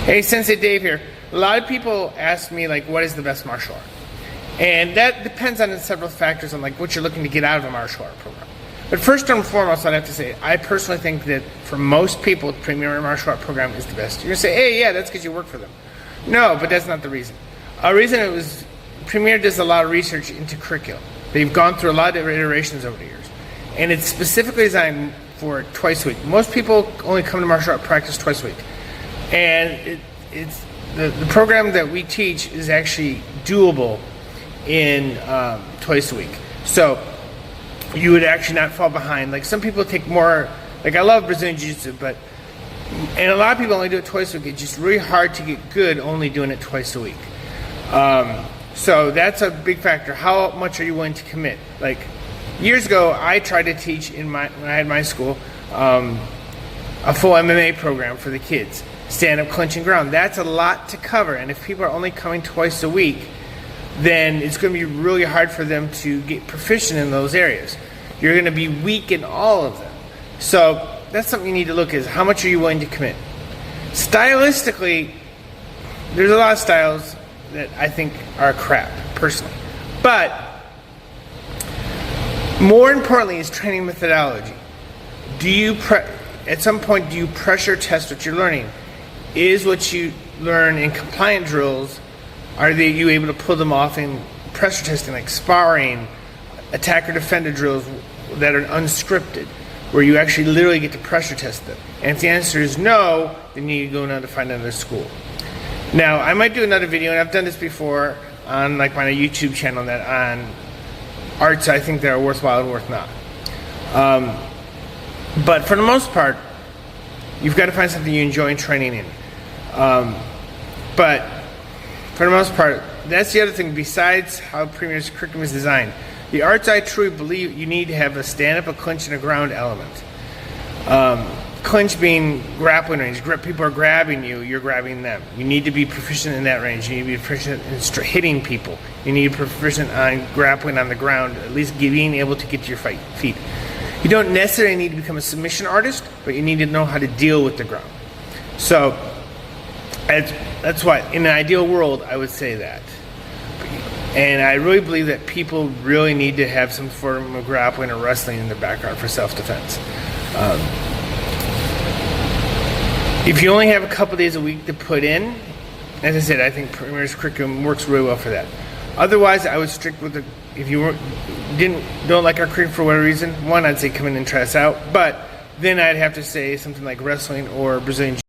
Hey, Sensei Dave here. A lot of people ask me, like, what is the best martial art? And that depends on several factors on, like, what you're looking to get out of a martial art program. But first and foremost, I'd have to say, I personally think that for most people, the Premier Martial Art Program is the best. You're going to say, hey, yeah, that's because you work for them. No, but that's not the reason. A reason it was, Premier does a lot of research into curriculum. They've gone through a lot of different iterations over the years. And it's specifically designed for twice a week. Most people only come to martial art practice twice a week. And it's the program that we teach is actually doable in twice a week. So you would actually not fall behind. Like, some people take more, like, I love Brazilian Jiu-Jitsu, and a lot of people only do it twice a week. It's just really hard to get good only doing it twice a week. So that's a big factor. How much are you willing to commit? Like, years ago, I tried to teach when I had my school, a full MMA program for the kids. Stand-up, clinch, and ground. That's a lot to cover, and if people are only coming twice a week, then it's going to be really hard for them to get proficient in those areas. You're going to be weak in all of them. So that's something you need to look at, is how much are you willing to commit. Stylistically, there's a lot of styles that I think are crap, personally. But more importantly is training methodology. At some point, do you pressure test what you're learning? Is what you learn in compliant drills, are you able to pull them off in pressure testing, like sparring, attacker-defender drills that are unscripted, where you actually literally get to pressure test them? And if the answer is no, then you need to go now to find another school. Now, I might do another video, and I've done this before on, like, my YouTube channel, that on arts I think that are worthwhile and worth not. But for the most part, you've got to find something you enjoy training in. But for the most part, that's the other thing besides how Premier's curriculum is designed. The arts, I truly believe you need to have a stand-up, a clinch, and a ground element. Clinch being grappling range. People are grabbing you, you're grabbing them. You need to be proficient in that range. You need to be proficient in hitting people. You need to be proficient on grappling on the ground, at least being able to get to your feet. You don't necessarily need to become a submission artist, but you need to know how to deal with the ground. So that's why, in an ideal world, I would say that. And I really believe that people really need to have some form of grappling or wrestling in their background for self-defense. If you only have a couple days a week to put in, as I said, I think Premier's curriculum works really well for that. Otherwise, I would stick with if you don't like our curriculum for whatever reason, one, I'd say come in and try us out. But then I'd have to say something like wrestling or Brazilian Jiu-Jitsu.